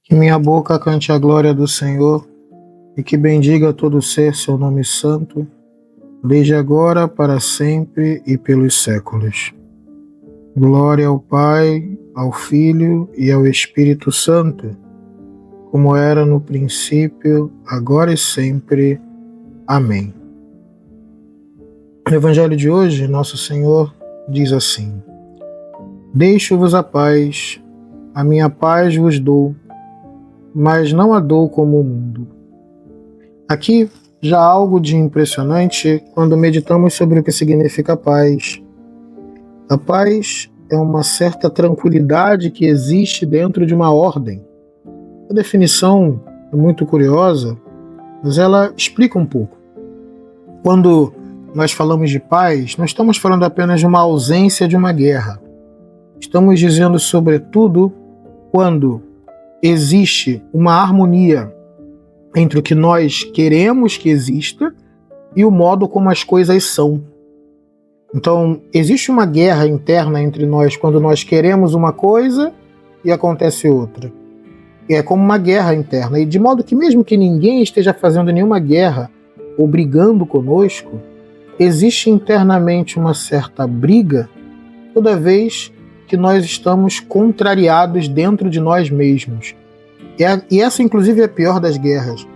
Que minha boca cante a glória do Senhor e que bendiga todo ser seu nome santo, desde agora para sempre e pelos séculos. Glória ao Pai, ao Filho e ao Espírito Santo, como era no princípio, agora e sempre. Amém. No Evangelho de hoje, nosso Senhor diz assim: Deixo-vos a paz, a minha paz vos dou, mas não a dou como o mundo. Aqui já há algo de impressionante quando meditamos sobre o que significa paz. A paz é uma certa tranquilidade que existe dentro de uma ordem. A definição é muito curiosa, mas ela explica um pouco. Quando nós falamos de paz, não estamos falando apenas de uma ausência de uma guerra. Estamos dizendo, sobretudo, quando existe uma harmonia entre o que nós queremos que exista e o modo como as coisas são. Então, existe uma guerra interna entre nós quando nós queremos uma coisa e acontece outra. E é como uma guerra interna. E de modo que mesmo que ninguém esteja fazendo nenhuma guerra ou brigando conosco, existe internamente uma certa briga toda vez que nós estamos contrariados dentro de nós mesmos. E essa, inclusive, é a pior das guerras.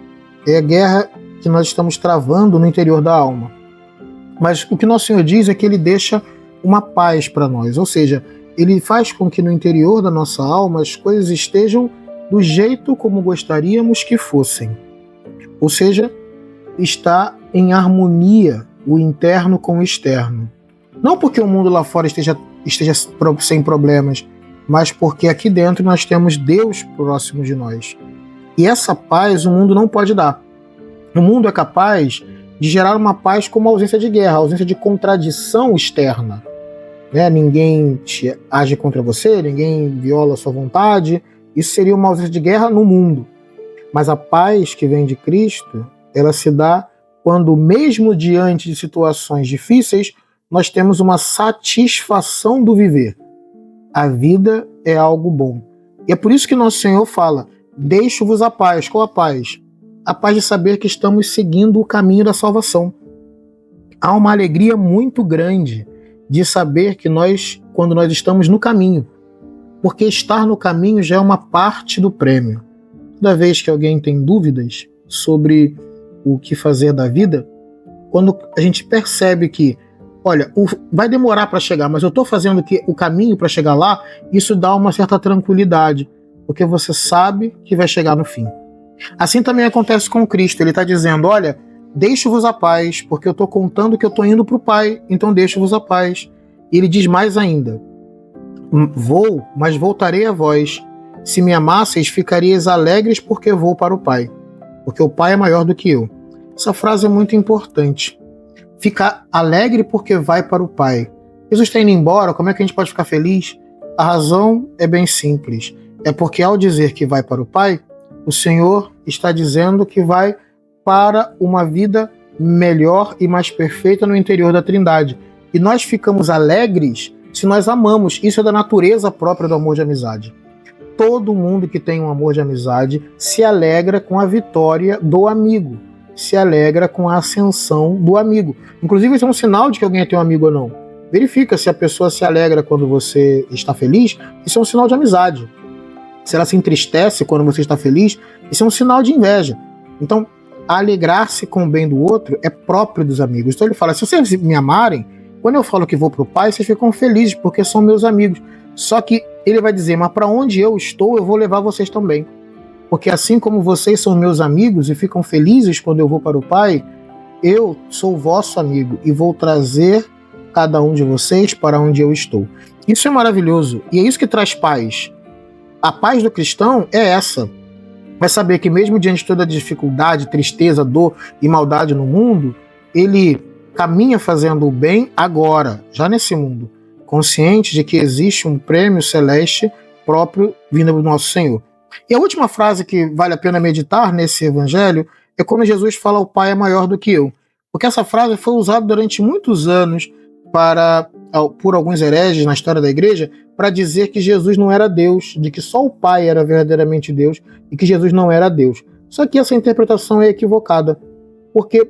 É a guerra que nós estamos travando no interior da alma. Mas o que nosso Senhor diz é que Ele deixa uma paz para nós. Ou seja, Ele faz com que no interior da nossa alma as coisas estejam do jeito como gostaríamos que fossem. Ou seja, está em harmonia o interno com o externo. Não porque o mundo lá fora esteja sem problemas, mas porque aqui dentro nós temos Deus próximo de nós. E essa paz o mundo não pode dar. O mundo é capaz de gerar uma paz como a ausência de guerra, a ausência de contradição externa. Ninguém age contra você, ninguém viola a sua vontade. Isso seria uma ausência de guerra no mundo. Mas a paz que vem de Cristo, ela se dá quando, mesmo diante de situações difíceis, nós temos uma satisfação do viver. A vida é algo bom. E é por isso que nosso Senhor fala: deixo-vos a paz. Qual a paz? A paz de saber que estamos seguindo o caminho da salvação. Há uma alegria muito grande de saber que quando nós estamos no caminho, porque estar no caminho já é uma parte do prêmio. Toda vez que alguém tem dúvidas sobre o que fazer da vida, quando a gente percebe que olha, vai demorar para chegar, mas eu estou fazendo o caminho para chegar lá, isso dá uma certa tranquilidade, porque você sabe que vai chegar no fim. Assim também acontece com Cristo. Ele está dizendo, olha, deixo-vos a paz, porque eu estou contando que eu estou indo para o Pai, então deixo-vos a paz. E ele diz mais ainda, vou, mas voltarei a vós. Se me amasseis, ficaríeis alegres porque vou para o Pai, porque o Pai é maior do que eu. Essa frase é muito importante. Ficar alegre porque vai para o Pai. Jesus está indo embora, como é que a gente pode ficar feliz? A razão é bem simples. É porque ao dizer que vai para o Pai, o Senhor está dizendo que vai para uma vida melhor e mais perfeita no interior da Trindade. E nós ficamos alegres se nós amamos. Isso é da natureza própria do amor de amizade. Todo mundo que tem um amor de amizade se alegra com a vitória do amigo. Se alegra com a ascensão do amigo. Inclusive, isso é um sinal de que alguém tem um amigo ou não. Verifica se a pessoa se alegra quando você está feliz, isso é um sinal de amizade. Se ela se entristece quando você está feliz, isso é um sinal de inveja. Então, alegrar-se com o bem do outro é próprio dos amigos. Então ele fala, se vocês me amarem, quando eu falo que vou para o Pai, vocês ficam felizes, porque são meus amigos. Só que ele vai dizer, mas para onde eu estou, eu vou levar vocês também. Porque assim como vocês são meus amigos e ficam felizes quando eu vou para o Pai, eu sou vosso amigo e vou trazer cada um de vocês para onde eu estou. Isso é maravilhoso e é isso que traz paz. A paz do cristão é essa. Vai saber que mesmo diante de toda a dificuldade, tristeza, dor e maldade no mundo, ele caminha fazendo o bem agora, já nesse mundo, consciente de que existe um prêmio celeste próprio vindo do nosso Senhor. E a última frase que vale a pena meditar nesse evangelho é quando Jesus fala o Pai é maior do que eu. Porque essa frase foi usada durante muitos anos para por alguns hereges na história da igreja para dizer que Jesus não era Deus, de que só o Pai era verdadeiramente Deus e que Jesus não era Deus. Só que essa interpretação é equivocada, porque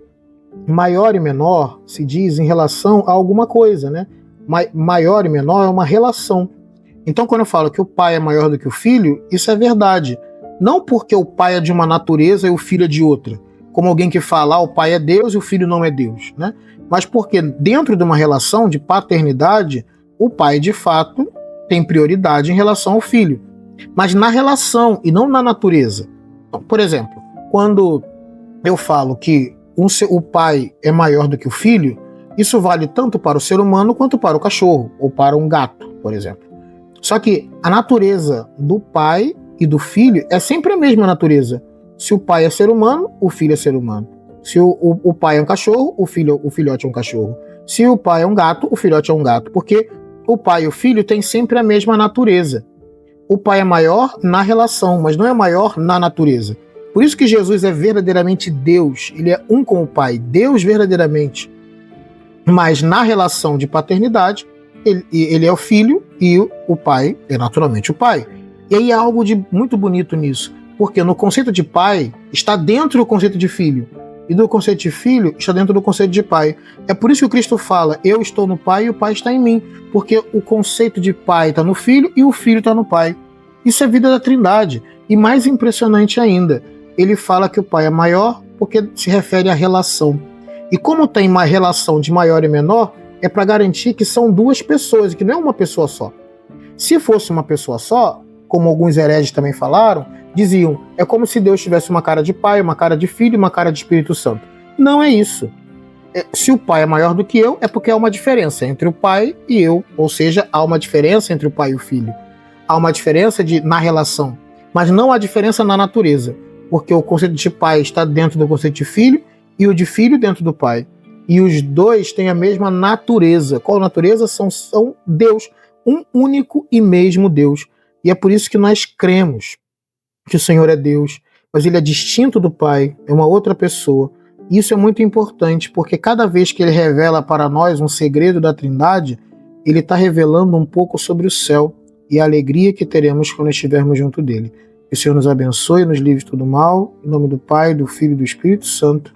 maior e menor se diz em relação a alguma coisa, né? Maior e menor é uma relação. Então, quando eu falo que o pai é maior do que o filho, isso é verdade. Não porque o pai é de uma natureza e o filho é de outra, como alguém que fala, o pai é Deus e o filho não é Deus, né? Mas porque dentro de uma relação de paternidade, o pai, de fato, tem prioridade em relação ao filho. Mas na relação e não na natureza. Então, por exemplo, quando eu falo que o pai é maior do que o filho, isso vale tanto para o ser humano quanto para o cachorro, ou para um gato, por exemplo. Só que a natureza do pai e do filho é sempre a mesma natureza. Se o pai é ser humano, o filho é ser humano. Se o pai é um cachorro, o filhote é um cachorro. Se o pai é um gato, o filhote é um gato. Porque o pai e o filho têm sempre a mesma natureza. O pai é maior na relação, mas não é maior na natureza. Por isso que Jesus é verdadeiramente Deus. Ele é um com o Pai, Deus verdadeiramente. Mas na relação de paternidade, ele é o filho e o pai é naturalmente o pai. E aí há algo de muito bonito nisso, porque no conceito de pai está dentro do conceito de filho, e do conceito de filho está dentro do conceito de pai. É por isso que o Cristo fala, eu estou no pai e o pai está em mim, porque o conceito de pai está no filho e o filho está no pai. Isso é vida da Trindade. E mais impressionante ainda, ele fala que o pai é maior porque se refere à relação. E como tem uma relação de maior e menor, é para garantir que são duas pessoas, e que não é uma pessoa só. Se fosse uma pessoa só, como alguns hereges também falaram, diziam, é como se Deus tivesse uma cara de pai, uma cara de filho e uma cara de Espírito Santo. Não é isso. Se o pai é maior do que eu, é porque há uma diferença entre o pai e eu, ou seja, há uma diferença entre o pai e o filho. Há uma diferença na relação, mas não há diferença na natureza, porque o conceito de pai está dentro do conceito de filho e o de filho dentro do pai. E os dois têm a mesma natureza. Qual natureza? São Deus, um único e mesmo Deus. E é por isso que nós cremos que o Senhor é Deus, mas ele é distinto do Pai, é uma outra pessoa. Isso é muito importante, porque cada vez que ele revela para nós um segredo da Trindade, ele está revelando um pouco sobre o céu e a alegria que teremos quando estivermos junto dele. Que o Senhor nos abençoe e nos livre de todo mal. Em nome do Pai, do Filho e do Espírito Santo.